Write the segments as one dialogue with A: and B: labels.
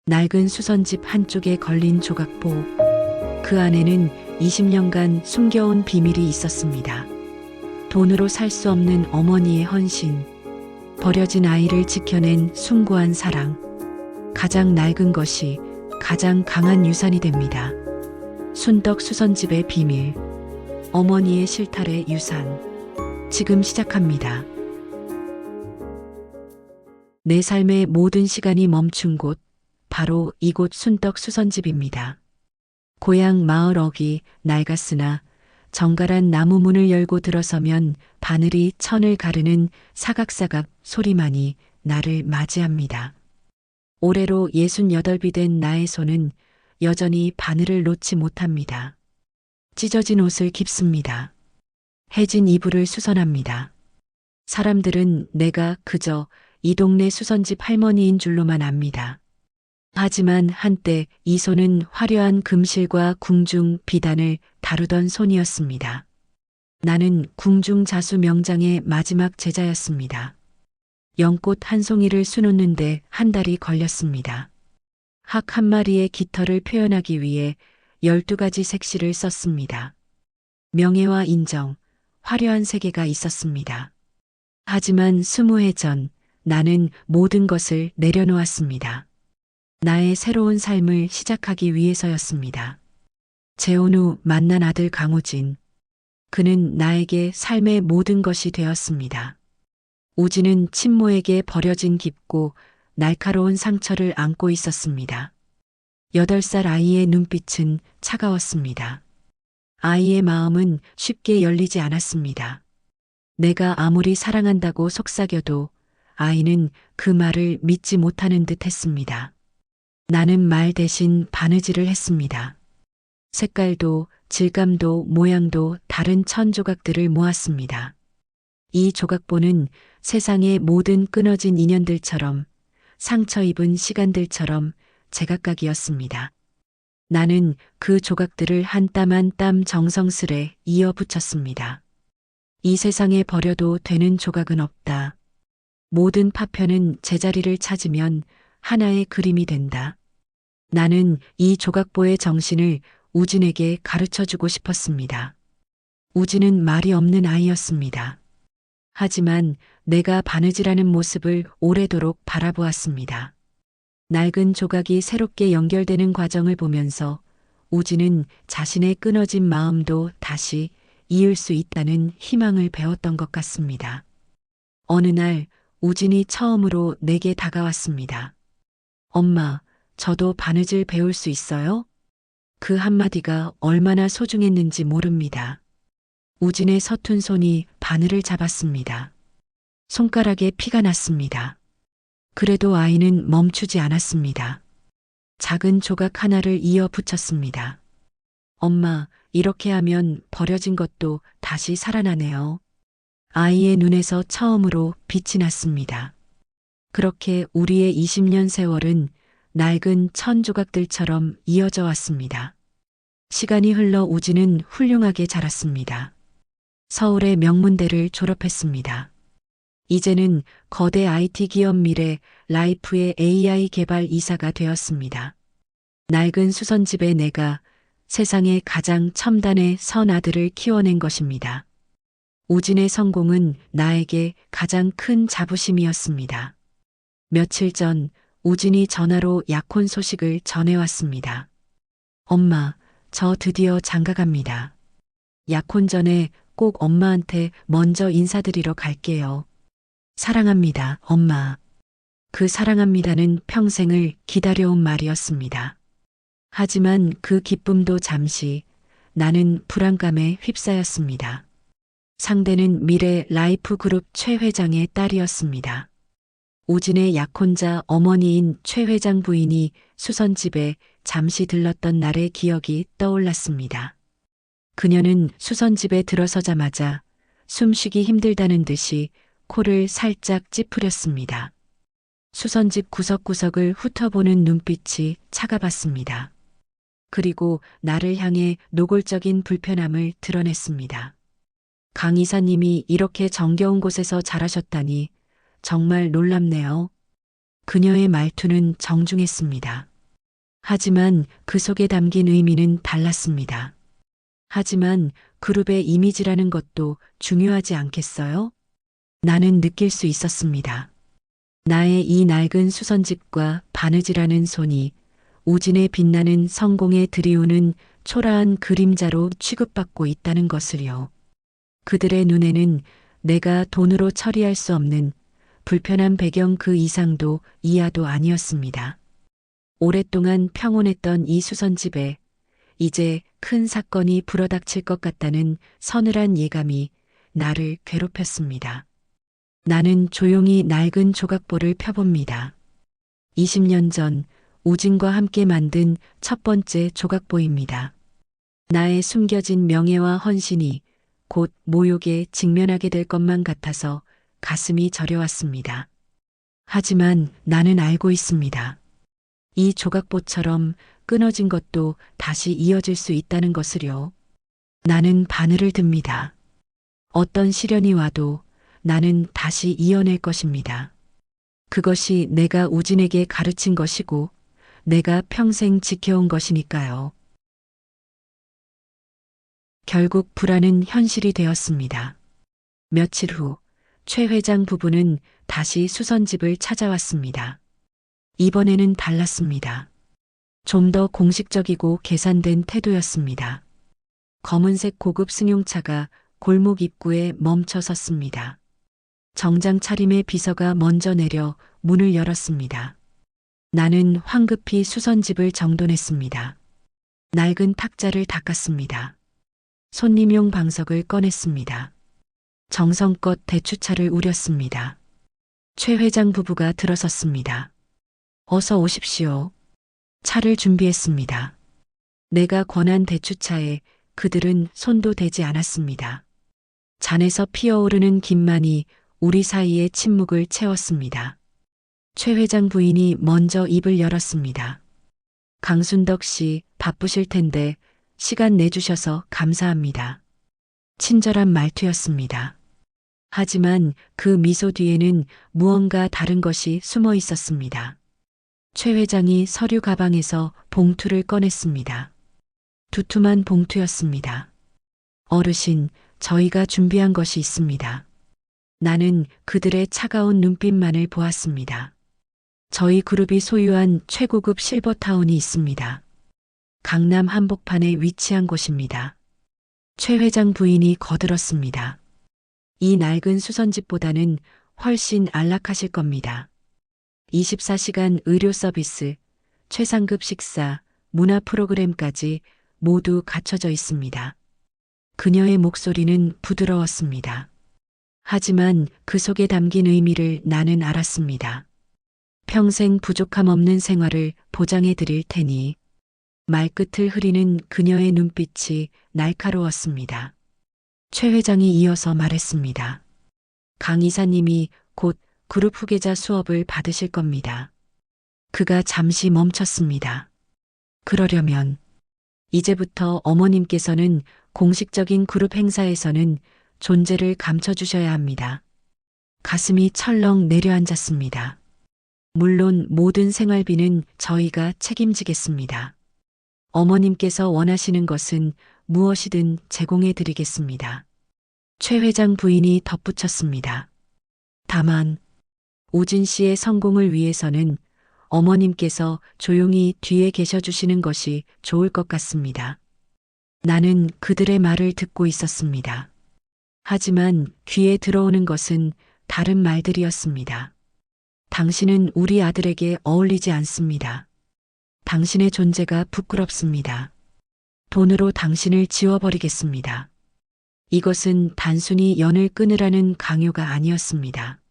A: 낡은 수선집 한쪽에 걸린 조각보. 그 안에는 20년간 숨겨온 비밀이 있었습니다. 돈으로 살 수 없는 어머니의 헌신, 버려진 아이를 지켜낸 숭고한 사랑, 가장 낡은 것이 가장 강한 유산이 됩니다. 순떡 수선집의 비밀, 어머니의 실탈의 유산. 지금 시작합니다. 내 삶의 모든 시간이 멈춘 곳, 바로 이곳 순떡 수선집입니다. 고향 마을 어귀 낡았으나 정갈한 나무 문을 열고 들어서면 바늘이 천을 가르는 사각사각 소리만이 나를 맞이합니다. 올해로 68이 된 나의 손은 여전히 바늘을 놓지 못합니다. 찢어진 옷을 깁습니다. 해진 이불을 수선합니다. 사람들은 내가 그저 이 동네 수선집 할머니인 줄로만 압니다. 하지만 한때 이 손은 화려한 금실과 궁중 비단을 다루던 손이었습니다. 나는 궁중 자수 명장의 마지막 제자였습니다. 연꽃 한 송이를 수놓는데 한 달이 걸렸습니다. 학 한 마리의 깃털을 표현하기 위해 12가지 색실을 썼습니다. 명예와 인정, 화려한 세계가 있었습니다. 하지만 20해 전 나는 모든 것을 내려놓았습니다. 나의 새로운 삶을 시작하기 위해서였습니다. 재혼 후 만난 아들 강우진. 그는 나에게 삶의 모든 것이 되었습니다. 우진은 친모에게 버려진 깊고 날카로운 상처를 안고 있었습니다. 8살 아이의 눈빛은 차가웠습니다. 아이의 마음은 쉽게 열리지 않았습니다. 내가 아무리 사랑한다고 속삭여도 아이는 그 말을 믿지 못하는 듯 했습니다. 나는 말 대신 바느질을 했습니다. 색깔도 질감도 모양도 다른 1000조각들을 모았습니다. 이 조각보는 세상의 모든 끊어진 인연들처럼 상처 입은 시간들처럼 제각각이었습니다. 나는 그 조각들을 한 땀 한 땀 정성스레 이어 붙였습니다. 이 세상에 버려도 되는 조각은 없다. 모든 파편은 제자리를 찾으면 하나의 그림이 된다. 나는 이 조각보의 정신을 우진에게 가르쳐주고 싶었습니다. 우진은 말이 없는 아이였습니다. 하지만 내가 바느질하는 모습을 오래도록 바라보았습니다. 낡은 조각이 새롭게 연결되는 과정을 보면서 우진은 자신의 끊어진 마음도 다시 이을 수 있다는 희망을 배웠던 것 같습니다. 어느 날 우진이 처음으로 내게 다가왔습니다. 엄마, 저도 바느질 배울 수 있어요? 그 한마디가 얼마나 소중했는지 모릅니다. 우진의 서툰 손이 바늘을 잡았습니다. 손가락에 피가 났습니다. 그래도 아이는 멈추지 않았습니다. 작은 조각 하나를 이어 붙였습니다. 엄마, 이렇게 하면 버려진 것도 다시 살아나네요. 아이의 눈에서 처음으로 빛이 났습니다. 그렇게 우리의 20년 세월은 낡은 1000조각들처럼 이어져 왔습니다. 시간이 흘러 우진은 훌륭하게 자랐습니다. 서울의 명문대를 졸업했습니다. 이제는 거대 IT 기업 미래 라이프의 AI 개발 이사가 되었습니다. 낡은 수선집에 내가 세상의 가장 첨단의 선 아들을 키워낸 것입니다. 우진의 성공은 나에게 가장 큰 자부심이었습니다. 며칠 전 우진이 전화로 약혼 소식을 전해왔습니다. 엄마, 저 드디어 장가갑니다. 약혼 전에 꼭 엄마한테 먼저 인사드리러 갈게요. 사랑합니다, 엄마. 그 사랑합니다는 평생을 기다려온 말이었습니다. 하지만 그 기쁨도 잠시, 나는 불안감에 휩싸였습니다. 상대는 미래 라이프 그룹 최 회장의 딸이었습니다. 우진의 약혼자 어머니인 최 회장 부인이 수선집에 잠시 들렀던 날의 기억이 떠올랐습니다. 그녀는 수선집에 들어서자마자 숨쉬기 힘들다는 듯이 코를 살짝 찌푸렸습니다. 수선집 구석구석을 훑어보는 눈빛이 차가봤습니다. 그리고 나를 향해 노골적인 불편함을 드러냈습니다. 강 이사님이 이렇게 정겨운 곳에서 자라셨다니 정말 놀랍네요. 그녀의 말투는 정중했습니다. 하지만 그 속에 담긴 의미는 달랐습니다. 하지만 그룹의 이미지라는 것도 중요하지 않겠어요? 나는 느낄 수 있었습니다. 나의 이 낡은 수선집과 바느질하는 손이 우진의 빛나는 성공에 들이우는 초라한 그림자로 취급받고 있다는 것을요. 그들의 눈에는 내가 돈으로 처리할 수 없는 불편한 배경 그 이상도 이하도 아니었습니다. 오랫동안 평온했던 이 수선집에 이제 큰 사건이 불어닥칠 것 같다는 서늘한 예감이 나를 괴롭혔습니다. 나는 조용히 낡은 조각보를 펴봅니다. 20년 전 우진과 함께 만든 첫 번째 조각보입니다. 나의 숨겨진 명예와 헌신이 곧 모욕에 직면하게 될 것만 같아서 가슴이 저려왔습니다. 하지만 나는 알고 있습니다. 이 조각보처럼 끊어진 것도 다시 이어질 수 있다는 것을요. 나는 바늘을 듭니다. 어떤 시련이 와도 나는 다시 이어낼 것입니다. 그것이 내가 우진에게 가르친 것이고 내가 평생 지켜온 것이니까요. 결국 불안은 현실이 되었습니다. 며칠 후 최 회장 부부는 다시 수선집을 찾아왔습니다. 이번에는 달랐습니다. 좀 더 공식적이고 계산된 태도였습니다. 검은색 고급 승용차가 골목 입구에 멈춰 섰습니다. 정장 차림의 비서가 먼저 내려 문을 열었습니다. 나는 황급히 수선집을 정돈했습니다. 낡은 탁자를 닦았습니다. 손님용 방석을 꺼냈습니다. 정성껏 대추차를 우렸습니다. 최 회장 부부가 들어섰습니다. 어서 오십시오. 차를 준비했습니다. 내가 권한 대추차에 그들은 손도 대지 않았습니다. 잔에서 피어오르는 김만이 우리 사이의 침묵을 채웠습니다. 최 회장 부인이 먼저 입을 열었습니다. 강순덕 씨 바쁘실 텐데 시간 내주셔서 감사합니다. 친절한 말투였습니다. 하지만 그 미소 뒤에는 무언가 다른 것이 숨어 있었습니다. 최 회장이 서류 가방에서 봉투를 꺼냈습니다. 두툼한 봉투였습니다. 어르신, 저희가 준비한 것이 있습니다. 나는 그들의 차가운 눈빛만을 보았습니다. 저희 그룹이 소유한 최고급 실버타운이 있습니다. 강남 한복판에 위치한 곳입니다. 최 회장 부인이 거들었습니다. 이 낡은 수선집보다는 훨씬 안락하실 겁니다. 24시간 의료 서비스, 최상급 식사, 문화 프로그램까지 모두 갖춰져 있습니다. 그녀의 목소리는 부드러웠습니다. 하지만 그 속에 담긴 의미를 나는 알았습니다. 평생 부족함 없는 생활을 보장해 드릴 테니. 말끝을 흐리는 그녀의 눈빛이 날카로웠습니다. 최 회장이 이어서 말했습니다. 강 이사님이 곧 그룹 후계자 수업을 받으실 겁니다. 그가 잠시 멈췄습니다. 그러려면 이제부터 어머님께서는 공식적인 그룹 행사에서는 존재를 감춰주셔야 합니다. 가슴이 철렁 내려앉았습니다. 물론 모든 생활비는 저희가 책임지겠습니다. 어머님께서 원하시는 것은 무엇이든 제공해 드리겠습니다. 최 회장 부인이 덧붙였습니다. 다만 우진 씨의 성공을 위해서는 어머님께서 조용히 뒤에 계셔 주시는 것이 좋을 것 같습니다. 나는 그들의 말을 듣고 있었습니다. 하지만 귀에 들어오는 것은 다른 말들이었습니다. 당신은 우리 아들에게 어울리지 않습니다. 당신의 존재가 부끄럽습니다. 돈으로 당신을 지워버리겠습니다. 이것은 단순히 연을 끊으라는 강요가 아니었습니다.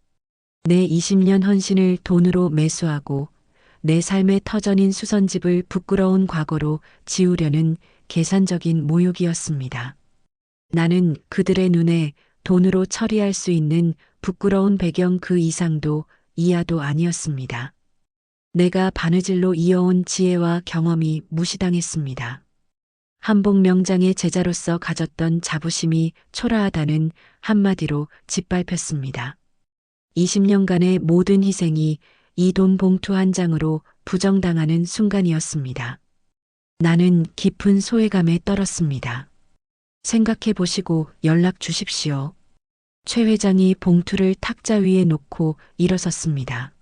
A: 내 20년 헌신을 돈으로 매수하고 내 삶의 터전인 수선집을 부끄러운 과거로 지우려는 계산적인 모욕이었습니다. 나는 그들의 눈에 돈으로 처리할 수 있는 부끄러운 배경 그 이상도 이하도 아니었습니다. 내가 바느질로 이어온 지혜와 경험이 무시당했습니다. 한복 명장의 제자로서 가졌던 자부심이 초라하다는 한마디로 짓밟혔습니다. 20년간의 모든 희생이 이 돈 봉투 한 장으로 부정당하는 순간이었습니다. 나는 깊은 소외감에 떨었습니다. 생각해 보시고 연락 주십시오. 최 회장이 봉투를 탁자 위에 놓고 일어섰습니다.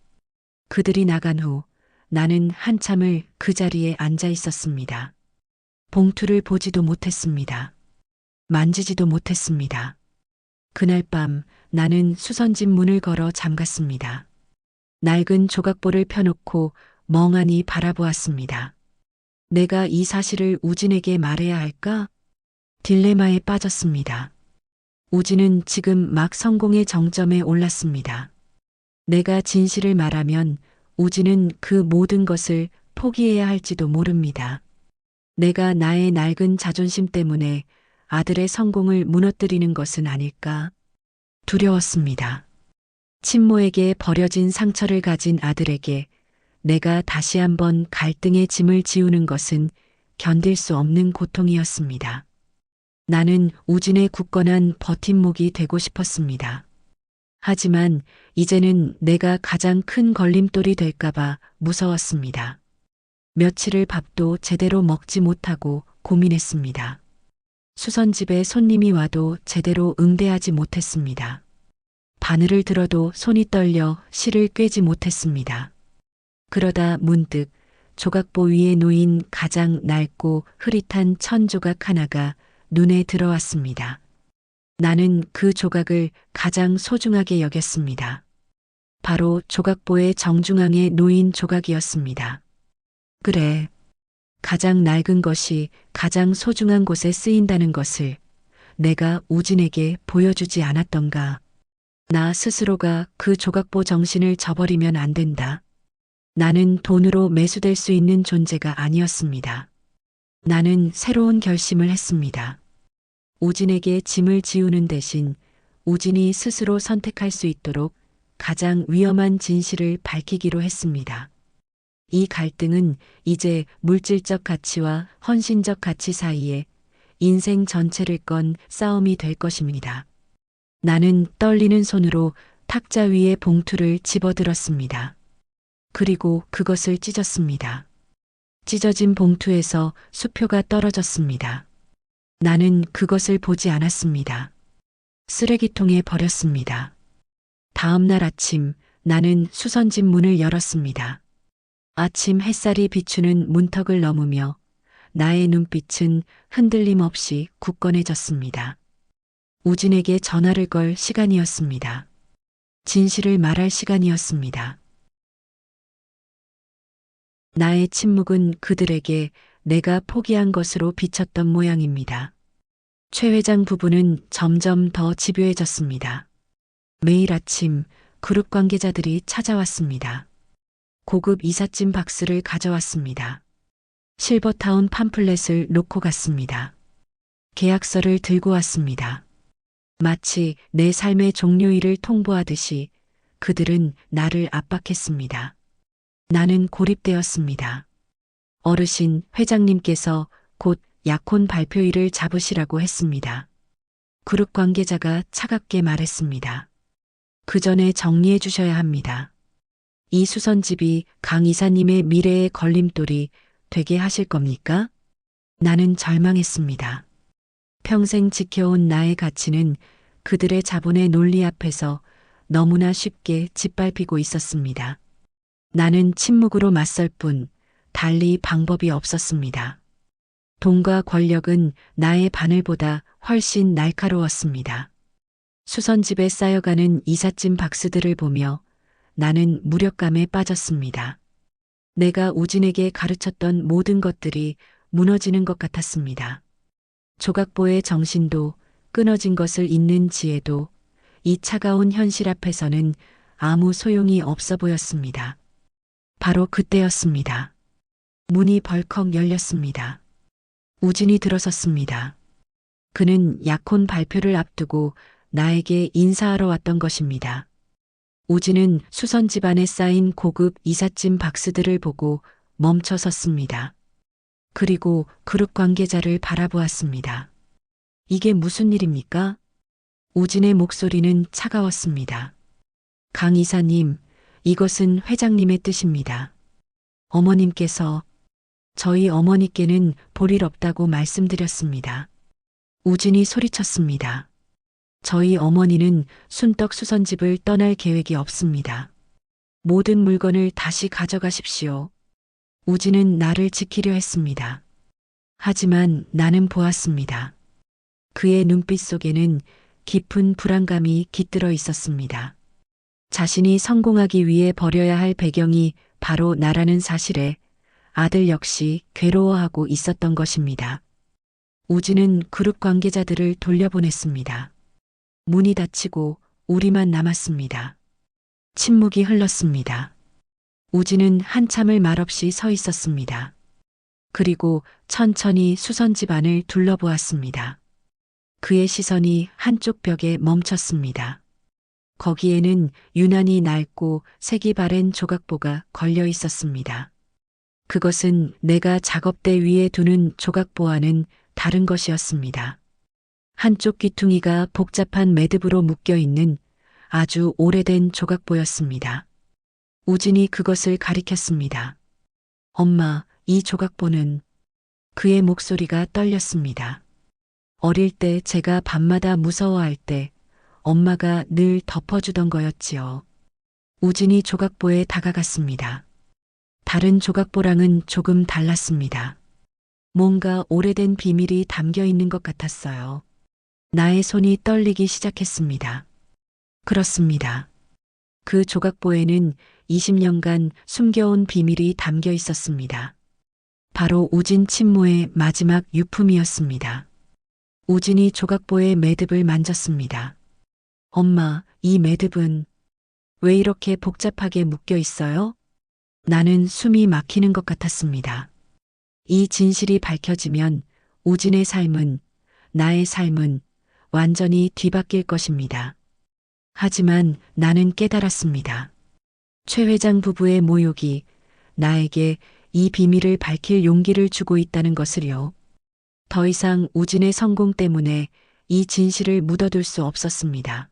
A: 그들이 나간 후 나는 한참을 그 자리에 앉아 있었습니다. 봉투를 보지도 못했습니다. 만지지도 못했습니다. 그날 밤 나는 수선집 문을 걸어 잠갔습니다. 낡은 조각보를 펴놓고 멍하니 바라보았습니다. 내가 이 사실을 우진에게 말해야 할까? 딜레마에 빠졌습니다. 우진은 지금 막 성공의 정점에 올랐습니다. 내가 진실을 말하면 우진은 그 모든 것을 포기해야 할지도 모릅니다. 내가 나의 낡은 자존심 때문에 아들의 성공을 무너뜨리는 것은 아닐까? 두려웠습니다. 친모에게 버려진 상처를 가진 아들에게 내가 다시 한번 갈등의 짐을 지우는 것은 견딜 수 없는 고통이었습니다. 나는 우진의 굳건한 버팀목이 되고 싶었습니다. 하지만 이제는 내가 가장 큰 걸림돌이 될까봐 무서웠습니다. 며칠을 밥도 제대로 먹지 못하고 고민했습니다. 수선집에 손님이 와도 제대로 응대하지 못했습니다. 바늘을 들어도 손이 떨려 실을 꿰지 못했습니다. 그러다 문득 조각보 위에 놓인 가장 낡고 흐릿한 천 조각 하나가 눈에 들어왔습니다. 나는 그 조각을 가장 소중하게 여겼습니다. 바로 조각보의 정중앙에 놓인 조각이었습니다. 그래, 가장 낡은 것이 가장 소중한 곳에 쓰인다는 것을 내가 우진에게 보여주지 않았던가. 나 스스로가 그 조각보 정신을 저버리면 안 된다. 나는 돈으로 매수될 수 있는 존재가 아니었습니다. 나는 새로운 결심을 했습니다. 우진에게 짐을 지우는 대신 우진이 스스로 선택할 수 있도록 가장 위험한 진실을 밝히기로 했습니다. 이 갈등은 이제 물질적 가치와 헌신적 가치 사이에 인생 전체를 건 싸움이 될 것입니다. 나는 떨리는 손으로 탁자 위에 봉투를 집어들었습니다. 그리고 그것을 찢었습니다. 찢어진 봉투에서 수표가 떨어졌습니다. 나는 그것을 보지 않았습니다. 쓰레기통에 버렸습니다. 다음 날 아침 나는 수선집 문을 열었습니다. 아침 햇살이 비추는 문턱을 넘으며 나의 눈빛은 흔들림 없이 굳건해졌습니다. 우진에게 전화를 걸 시간이었습니다. 진실을 말할 시간이었습니다. 나의 침묵은 그들에게 내가 포기한 것으로 비쳤던 모양입니다. 최 회장 부부는 점점 더 집요해졌습니다. 매일 아침 그룹 관계자들이 찾아왔습니다. 고급 이삿짐 박스를 가져왔습니다. 실버타운 팜플렛을 놓고 갔습니다. 계약서를 들고 왔습니다. 마치 내 삶의 종료일을 통보하듯이 그들은 나를 압박했습니다. 나는 고립되었습니다. 어르신 회장님께서 곧 약혼 발표일을 잡으시라고 했습니다. 그룹 관계자가 차갑게 말했습니다. 그 전에 정리해 주셔야 합니다. 이 수선집이 강 이사님의 미래의 걸림돌이 되게 하실 겁니까? 나는 절망했습니다. 평생 지켜온 나의 가치는 그들의 자본의 논리 앞에서 너무나 쉽게 짓밟히고 있었습니다. 나는 침묵으로 맞설 뿐 달리 방법이 없었습니다. 돈과 권력은 나의 바늘보다 훨씬 날카로웠습니다. 수선집에 쌓여가는 이삿짐 박스들을 보며 나는 무력감에 빠졌습니다. 내가 우진에게 가르쳤던 모든 것들이 무너지는 것 같았습니다. 조각보의 정신도 끊어진 것을 잇는 지혜도 이 차가운 현실 앞에서는 아무 소용이 없어 보였습니다. 바로 그때였습니다. 문이 벌컥 열렸습니다. 우진이 들어섰습니다. 그는 약혼 발표를 앞두고 나에게 인사하러 왔던 것입니다. 우진은 수선집 안에 쌓인 고급 이삿짐 박스들을 보고 멈춰 섰습니다. 그리고 그룹 관계자를 바라보았습니다. 이게 무슨 일입니까? 우진의 목소리는 차가웠습니다. 강 이사님, 이것은 회장님의 뜻입니다. 어머님께서 저희 어머니께는 볼 일 없다고 말씀드렸습니다. 우진이 소리쳤습니다. 저희 어머니는 순떡 수선집을 떠날 계획이 없습니다. 모든 물건을 다시 가져가십시오. 우진은 나를 지키려 했습니다. 하지만 나는 보았습니다. 그의 눈빛 속에는 깊은 불안감이 깃들어 있었습니다. 자신이 성공하기 위해 버려야 할 배경이 바로 나라는 사실에 아들 역시 괴로워하고 있었던 것입니다. 우진은 그룹 관계자들을 돌려보냈습니다. 문이 닫히고 우리만 남았습니다. 침묵이 흘렀습니다. 우진은 한참을 말없이 서 있었습니다. 그리고 천천히 수선집 안을 둘러보았습니다. 그의 시선이 한쪽 벽에 멈췄습니다. 거기에는 유난히 낡고 색이 바랜 조각보가 걸려 있었습니다. 그것은 내가 작업대 위에 두는 조각보와는 다른 것이었습니다. 한쪽 귀퉁이가 복잡한 매듭으로 묶여 있는 아주 오래된 조각보였습니다. 우진이 그것을 가리켰습니다. 엄마, 이 조각보는. 그의 목소리가 떨렸습니다. 어릴 때 제가 밤마다 무서워할 때 엄마가 늘 덮어주던 거였지요. 우진이 조각보에 다가갔습니다. 다른 조각보랑은 조금 달랐습니다. 뭔가 오래된 비밀이 담겨 있는 것 같았어요. 나의 손이 떨리기 시작했습니다. 그렇습니다. 그 조각보에는 20년간 숨겨온 비밀이 담겨 있었습니다. 바로 우진 친모의 마지막 유품이었습니다. 우진이 조각보의 매듭을 만졌습니다. 엄마, 이 매듭은 왜 이렇게 복잡하게 묶여 있어요? 나는 숨이 막히는 것 같았습니다. 이 진실이 밝혀지면 우진의 삶은, 나의 삶은 완전히 뒤바뀔 것입니다. 하지만 나는 깨달았습니다. 최 회장 부부의 모욕이 나에게 이 비밀을 밝힐 용기를 주고 있다는 것을요. 더 이상 우진의 성공 때문에 이 진실을 묻어둘 수 없었습니다.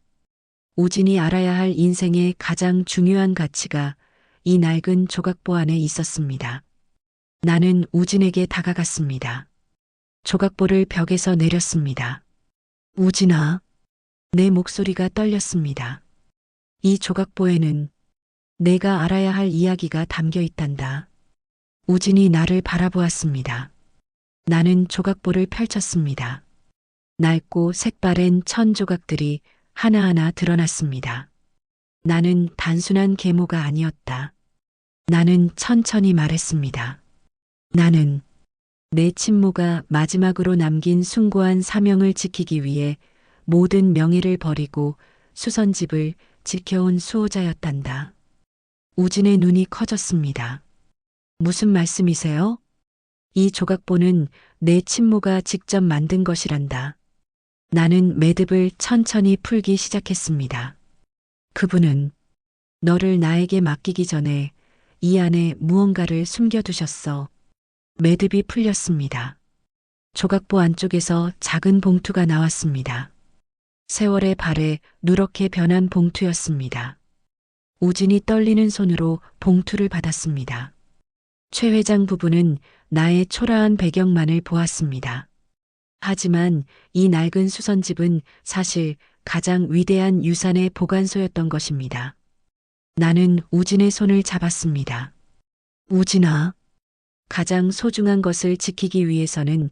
A: 우진이 알아야 할 인생의 가장 중요한 가치가 이 낡은 조각보 안에 있었습니다. 나는 우진에게 다가갔습니다. 조각보를 벽에서 내렸습니다. 우진아, 내 목소리가 떨렸습니다. 이 조각보에는 내가 알아야 할 이야기가 담겨 있단다. 우진이 나를 바라보았습니다. 나는 조각보를 펼쳤습니다. 낡고 색바랜 천 조각들이 하나하나 드러났습니다. 나는 단순한 계모가 아니었다. 나는 천천히 말했습니다. 나는 내 친모가 마지막으로 남긴 숭고한 사명을 지키기 위해 모든 명예를 버리고 수선집을 지켜온 수호자였단다. 우진의 눈이 커졌습니다. 무슨 말씀이세요? 이 조각보는 내 친모가 직접 만든 것이란다. 나는 매듭을 천천히 풀기 시작했습니다. 그분은 너를 나에게 맡기기 전에 이 안에 무언가를 숨겨두셨어. 매듭이 풀렸습니다. 조각보 안쪽에서 작은 봉투가 나왔습니다. 세월의 발에 누렇게 변한 봉투였습니다. 우진이 떨리는 손으로 봉투를 받았습니다. 최 회장 부부는 나의 초라한 배경만을 보았습니다. 하지만 이 낡은 수선집은 사실 가장 위대한 유산의 보관소였던 것입니다. 나는 우진의 손을 잡았습니다. 우진아, 가장 소중한 것을 지키기 위해서는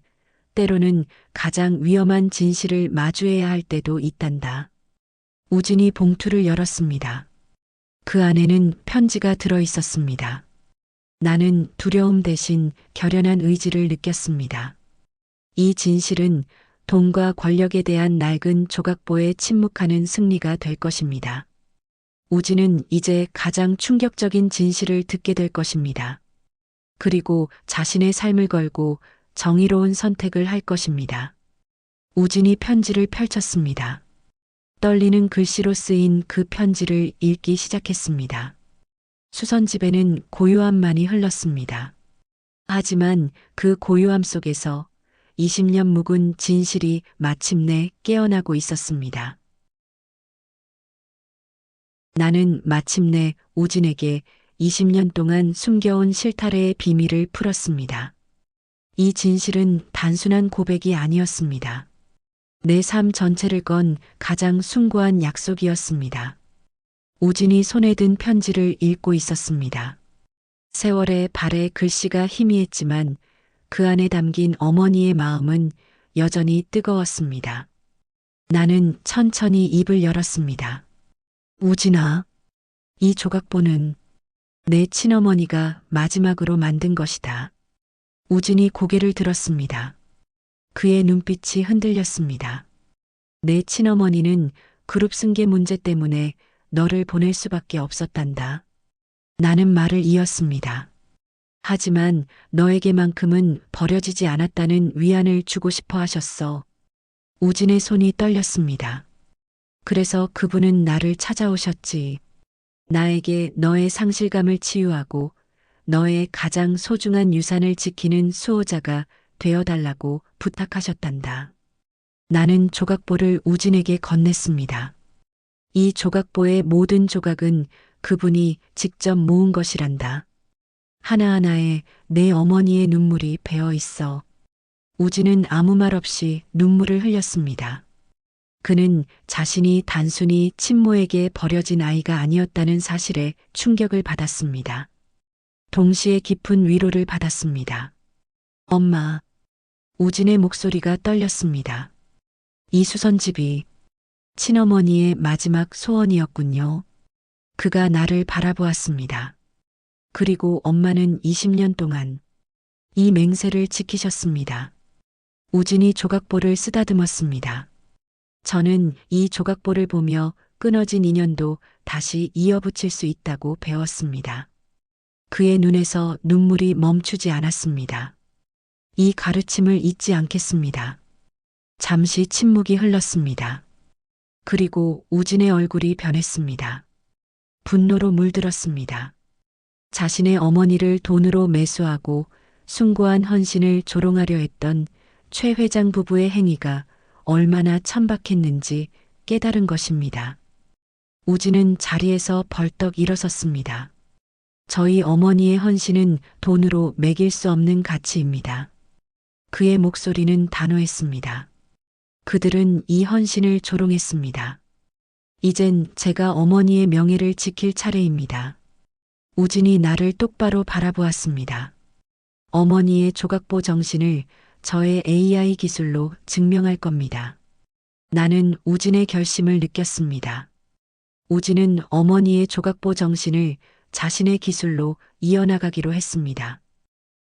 A: 때로는 가장 위험한 진실을 마주해야 할 때도 있단다. 우진이 봉투를 열었습니다. 그 안에는 편지가 들어 있었습니다. 나는 두려움 대신 결연한 의지를 느꼈습니다. 이 진실은 돈과 권력에 대한 낡은 조각보에 침묵하는 승리가 될 것입니다. 우진은 이제 가장 충격적인 진실을 듣게 될 것입니다. 그리고 자신의 삶을 걸고 정의로운 선택을 할 것입니다. 우진이 편지를 펼쳤습니다. 떨리는 글씨로 쓰인 그 편지를 읽기 시작했습니다. 수선집에는 고요함만이 흘렀습니다. 하지만 그 고요함 속에서 20년 묵은 진실이 마침내 깨어나고 있었습니다. 나는 마침내 우진에게 20년 동안 숨겨온 실타래의 비밀을 풀었습니다. 이 진실은 단순한 고백이 아니었습니다. 내 삶 전체를 건 가장 숭고한 약속이었습니다. 우진이 손에 든 편지를 읽고 있었습니다. 세월의 발에 글씨가 희미했지만 그 안에 담긴 어머니의 마음은 여전히 뜨거웠습니다. 나는 천천히 입을 열었습니다. 우진아, 이 조각보는 내 친어머니가 마지막으로 만든 것이다. 우진이 고개를 들었습니다. 그의 눈빛이 흔들렸습니다. 내 친어머니는 그룹 승계 문제 때문에 너를 보낼 수밖에 없었단다. 나는 말을 이었습니다. 하지만 너에게만큼은 버려지지 않았다는 위안을 주고 싶어 하셨어. 우진의 손이 떨렸습니다. 그래서 그분은 나를 찾아오셨지. 나에게 너의 상실감을 치유하고 너의 가장 소중한 유산을 지키는 수호자가 되어달라고 부탁하셨단다. 나는 조각보를 우진에게 건넸습니다. 이 조각보의 모든 조각은 그분이 직접 모은 것이란다. 하나하나에 내 어머니의 눈물이 배어 있어. 우진은 아무 말 없이 눈물을 흘렸습니다. 그는 자신이 단순히 친모에게 버려진 아이가 아니었다는 사실에 충격을 받았습니다. 동시에 깊은 위로를 받았습니다. 엄마, 우진의 목소리가 떨렸습니다. 이 수선집이 친어머니의 마지막 소원이었군요. 그가 나를 바라보았습니다. 그리고 엄마는 20년 동안 이 맹세를 지키셨습니다. 우진이 조각보를 쓰다듬었습니다. 저는 이 조각보를 보며 끊어진 인연도 다시 이어붙일 수 있다고 배웠습니다. 그의 눈에서 눈물이 멈추지 않았습니다. 이 가르침을 잊지 않겠습니다. 잠시 침묵이 흘렀습니다. 그리고 우진의 얼굴이 변했습니다. 분노로 물들었습니다. 자신의 어머니를 돈으로 매수하고 숭고한 헌신을 조롱하려 했던 최 회장 부부의 행위가 얼마나 천박했는지 깨달은 것입니다. 우진은 자리에서 벌떡 일어섰습니다. 저희 어머니의 헌신은 돈으로 매길 수 없는 가치입니다. 그의 목소리는 단호했습니다. 그들은 이 헌신을 조롱했습니다. 이젠 제가 어머니의 명예를 지킬 차례입니다. 우진이 나를 똑바로 바라보았습니다. 어머니의 조각보 정신을 저의 AI 기술로 증명할 겁니다. 나는 우진의 결심을 느꼈습니다. 우진은 어머니의 조각보 정신을 자신의 기술로 이어나가기로 했습니다.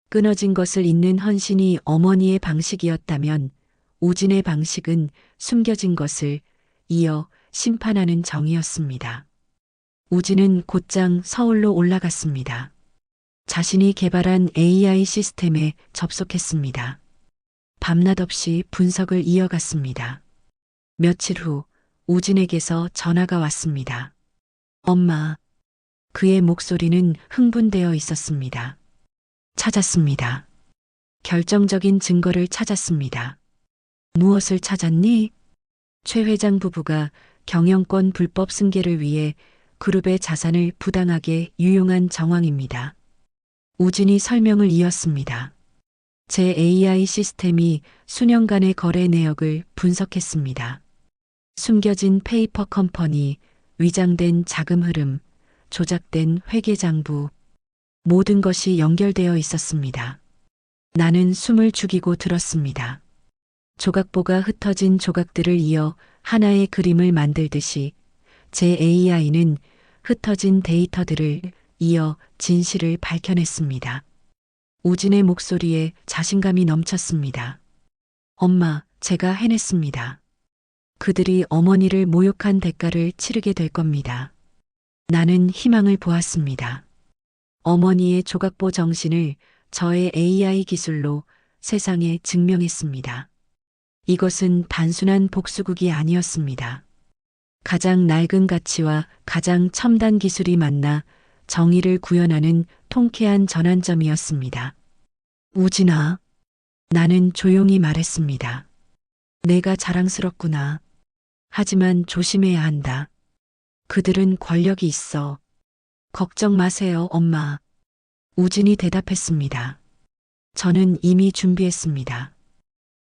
A: 끊어진 것을 잇는 헌신이 어머니의 방식이었다면 우진의 방식은 숨겨진 것을 이어 심판하는 정이었습니다. 우진은 곧장 서울로 올라갔습니다. 자신이 개발한 AI 시스템에 접속했습니다. 밤낮 없이 분석을 이어갔습니다. 며칠 후 우진에게서 전화가 왔습니다. 엄마, 그의 목소리는 흥분되어 있었습니다. 찾았습니다. 결정적인 증거를 찾았습니다. 무엇을 찾았니? 최 회장 부부가 경영권 불법 승계를 위해 그룹의 자산을 부당하게 유용한 정황입니다. 우진이 설명을 이었습니다. 제 AI 시스템이 수년간의 거래 내역을 분석했습니다. 숨겨진 페이퍼 컴퍼니, 위장된 자금 흐름, 조작된 회계장부, 모든 것이 연결되어 있었습니다. 나는 숨을 죽이고 들었습니다. 조각보가 흩어진 조각들을 이어 하나의 그림을 만들듯이 제 AI는 흩어진 데이터들을 이어 진실을 밝혀냈습니다. 우진의 목소리에 자신감이 넘쳤습니다. 엄마, 제가 해냈습니다. 그들이 어머니를 모욕한 대가를 치르게 될 겁니다. 나는 희망을 보았습니다. 어머니의 조각보 정신을 저의 AI 기술로 세상에 증명했습니다. 이것은 단순한 복수극이 아니었습니다. 가장 낡은 가치와 가장 첨단 기술이 만나 정의를 구현하는 통쾌한 전환점이었습니다. 우진아, 나는 조용히 말했습니다. 내가 자랑스럽구나. 하지만 조심해야 한다. 그들은 권력이 있어. 걱정 마세요, 엄마. 우진이 대답했습니다. 저는 이미 준비했습니다.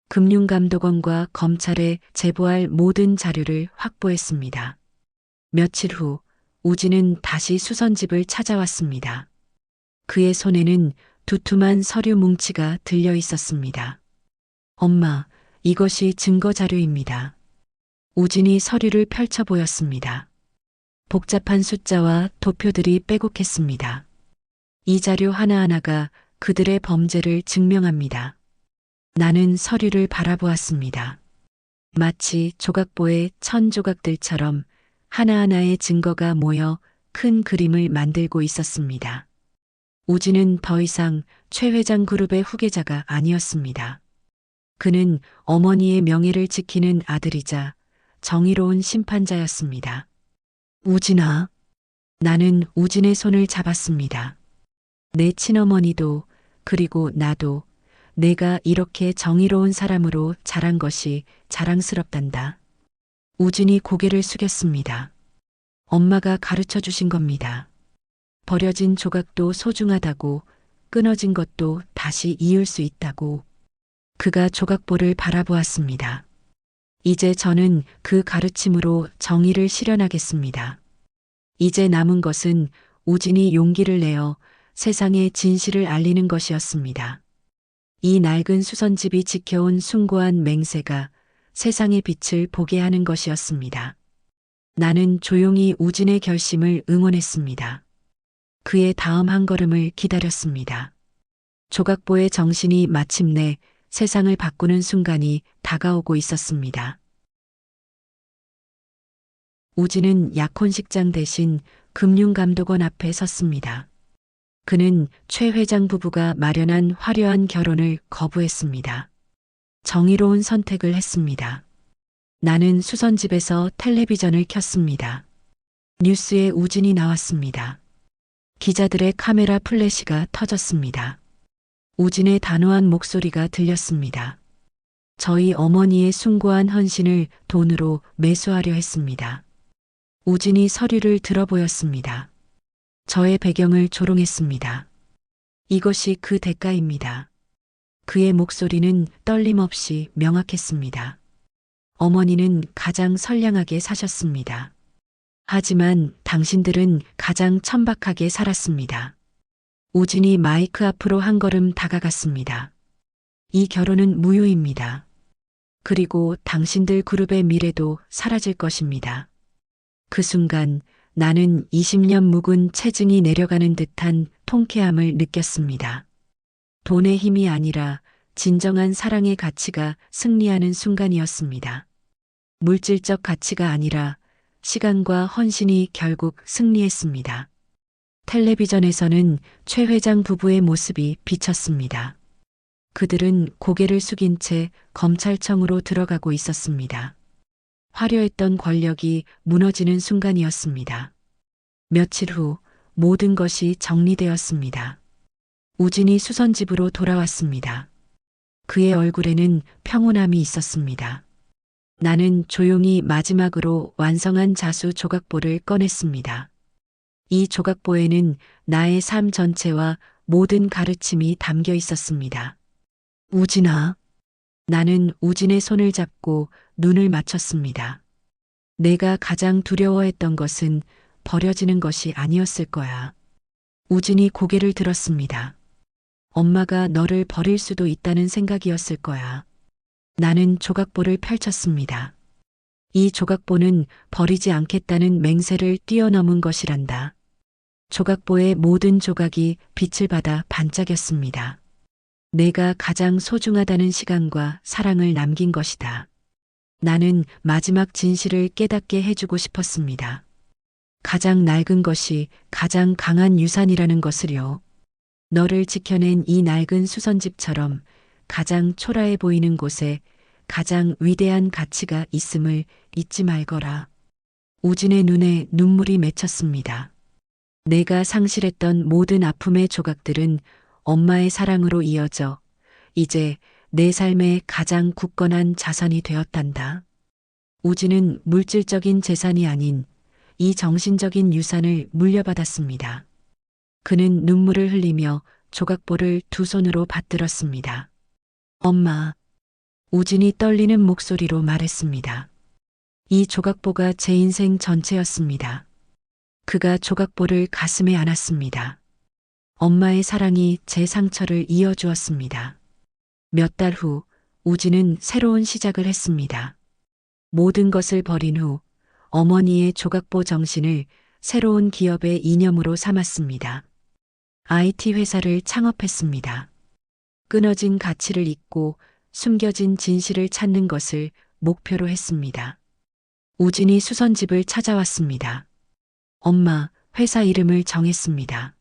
A: 금융감독원과 검찰에 제보할 모든 자료를 확보했습니다. 며칠 후 우진은 다시 수선집을 찾아왔습니다. 그의 손에는 두툼한 서류 뭉치가 들려 있었습니다. 엄마, 이것이 증거 자료입니다. 우진이 서류를 펼쳐 보였습니다. 복잡한 숫자와 도표들이 빼곡했습니다. 이 자료 하나하나가 그들의 범죄를 증명합니다. 나는 서류를 바라보았습니다. 마치 조각보의 천 조각들처럼 하나하나의 증거가 모여 큰 그림을 만들고 있었습니다. 우진은 더 이상 최 회장 그룹의 후계자가 아니었습니다. 그는 어머니의 명예를 지키는 아들이자 정의로운 심판자였습니다. 우진아. 나는 우진의 손을 잡았습니다. 내 친어머니도 그리고 나도 내가 이렇게 정의로운 사람으로 자란 것이 자랑스럽단다. 우진이 고개를 숙였습니다. 엄마가 가르쳐 주신 겁니다. 버려진 조각도 소중하다고, 끊어진 것도 다시 이을 수 있다고. 그가 조각보를 바라보았습니다. 이제 저는 그 가르침으로 정의를 실현하겠습니다. 이제 남은 것은 우진이 용기를 내어 세상에 진실을 알리는 것이었습니다. 이 낡은 수선집이 지켜온 숭고한 맹세가 세상의 빛을 보게 하는 것이었습니다. 나는 조용히 우진의 결심을 응원했습니다. 그의 다음 한 걸음을 기다렸습니다. 조각보의 정신이 마침내 세상을 바꾸는 순간이 다가오고 있었습니다. 우진은 약혼식장 대신 금융감독원 앞에 섰습니다. 그는 최 회장 부부가 마련한 화려한 결혼을 거부했습니다. 정의로운 선택을 했습니다. 나는 수선집에서 텔레비전을 켰습니다. 뉴스에 우진이 나왔습니다. 기자들의 카메라 플래시가 터졌습니다. 우진의 단호한 목소리가 들렸습니다. 저희 어머니의 숭고한 헌신을 돈으로 매수하려 했습니다. 우진이 서류를 들어 보였습니다. 저의 배경을 조롱했습니다. 이것이 그 대가입니다. 그의 목소리는 떨림 없이 명확했습니다. 어머니는 가장 선량하게 사셨습니다. 하지만 당신들은 가장 천박하게 살았습니다. 우진이 마이크 앞으로 한 걸음 다가갔습니다. 이 결혼은 무효입니다. 그리고 당신들 그룹의 미래도 사라질 것입니다. 그 순간 나는 20년 묵은 체증이 내려가는 듯한 통쾌함을 느꼈습니다. 돈의 힘이 아니라 진정한 사랑의 가치가 승리하는 순간이었습니다. 물질적 가치가 아니라 시간과 헌신이 결국 승리했습니다. 텔레비전에서는 최 회장 부부의 모습이 비쳤습니다. 그들은 고개를 숙인 채 검찰청으로 들어가고 있었습니다. 화려했던 권력이 무너지는 순간이었습니다. 며칠 후 모든 것이 정리되었습니다. 우진이 수선집으로 돌아왔습니다. 그의 얼굴에는 평온함이 있었습니다. 나는 조용히 마지막으로 완성한 자수 조각보를 꺼냈습니다. 이 조각보에는 나의 삶 전체와 모든 가르침이 담겨 있었습니다. 우진아. 나는 우진의 손을 잡고 눈을 맞췄습니다. 내가 가장 두려워했던 것은 버려지는 것이 아니었을 거야. 우진이 고개를 들었습니다. 엄마가 너를 버릴 수도 있다는 생각이었을 거야. 나는 조각보를 펼쳤습니다. 이 조각보는 버리지 않겠다는 맹세를 뛰어넘은 것이란다. 조각보의 모든 조각이 빛을 받아 반짝였습니다. 내가 가장 소중하다는 시간과 사랑을 남긴 것이다. 나는 마지막 진실을 깨닫게 해주고 싶었습니다. 가장 낡은 것이 가장 강한 유산이라는 것을요. 너를 지켜낸 이 낡은 수선집처럼 가장 초라해 보이는 곳에 가장 위대한 가치가 있음을 잊지 말거라. 우진의 눈에 눈물이 맺혔습니다. 내가 상실했던 모든 아픔의 조각들은 엄마의 사랑으로 이어져 이제 내 삶의 가장 굳건한 자산이 되었단다. 우진은 물질적인 재산이 아닌 이 정신적인 유산을 물려받았습니다. 그는 눈물을 흘리며 조각보를 두 손으로 받들었습니다. 엄마, 우진이 떨리는 목소리로 말했습니다. 이 조각보가 제 인생 전체였습니다. 그가 조각보를 가슴에 안았습니다. 엄마의 사랑이 제 상처를 이어주었습니다. 몇 달 후 우진은 새로운 시작을 했습니다. 모든 것을 버린 후 어머니의 조각보 정신을 새로운 기업의 이념으로 삼았습니다. IT 회사를 창업했습니다. 끊어진 가치를 잇고 숨겨진 진실을 찾는 것을 목표로 했습니다. 우진이 수선집을 찾아왔습니다. 엄마, 회사 이름을 정했습니다.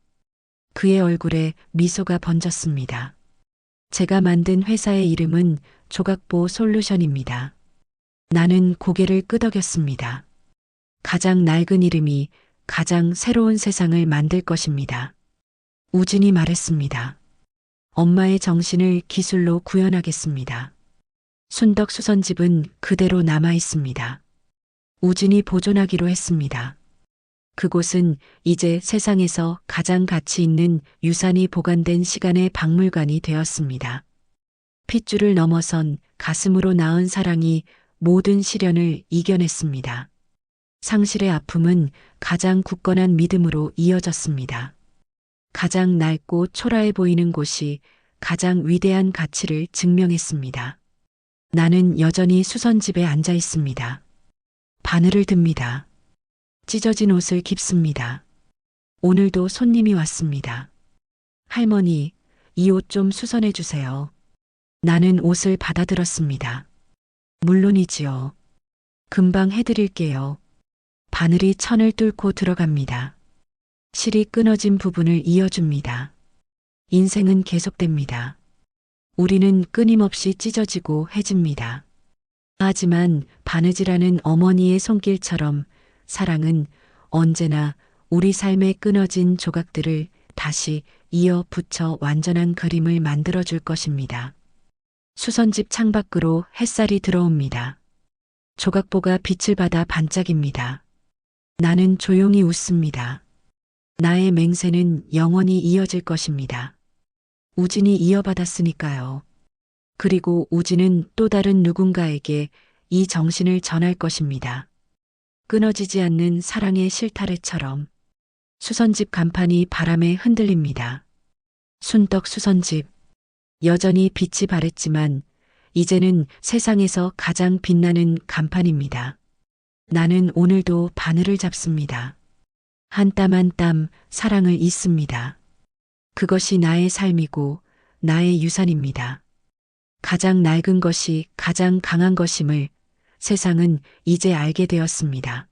A: 그의 얼굴에 미소가 번졌습니다. 제가 만든 회사의 이름은 조각보 솔루션입니다. 나는 고개를 끄덕였습니다. 가장 낡은 이름이 가장 새로운 세상을 만들 것입니다. 우진이 말했습니다. 엄마의 정신을 기술로 구현하겠습니다. 순덕 수선집은 그대로 남아 있습니다. 우진이 보존하기로 했습니다. 그곳은 이제 세상에서 가장 가치 있는 유산이 보관된 시간의 박물관이 되었습니다. 핏줄을 넘어선 가슴으로 낳은 사랑이 모든 시련을 이겨냈습니다. 상실의 아픔은 가장 굳건한 믿음으로 이어졌습니다. 가장 낡고 초라해 보이는 곳이 가장 위대한 가치를 증명했습니다. 나는 여전히 수선집에 앉아 있습니다. 바늘을 듭니다. 찢어진 옷을 깁습니다. 오늘도 손님이 왔습니다. 할머니, 이 옷 좀 수선해 주세요. 나는 옷을 받아들었습니다. 물론이지요. 금방 해드릴게요. 바늘이 천을 뚫고 들어갑니다. 실이 끊어진 부분을 이어줍니다. 인생은 계속됩니다. 우리는 끊임없이 찢어지고 해집니다. 하지만 바느질하는 어머니의 손길처럼 사랑은 언제나 우리 삶의 끊어진 조각들을 다시 이어 붙여 완전한 그림을 만들어줄 것입니다. 수선집 창밖으로 햇살이 들어옵니다. 조각보가 빛을 받아 반짝입니다. 나는 조용히 웃습니다. 나의 맹세는 영원히 이어질 것입니다. 우진이 이어받았으니까요. 그리고 우진은 또 다른 누군가에게 이 정신을 전할 것입니다. 끊어지지 않는 사랑의 실타래처럼. 수선집 간판이 바람에 흔들립니다. 순덕 수선집. 여전히 빛이 바랬지만 이제는 세상에서 가장 빛나는 간판입니다. 나는 오늘도 바늘을 잡습니다. 한 땀 한 땀 사랑을 잇습니다. 그것이 나의 삶이고 나의 유산입니다. 가장 낡은 것이 가장 강한 것임을 세상은 이제 알게 되었습니다.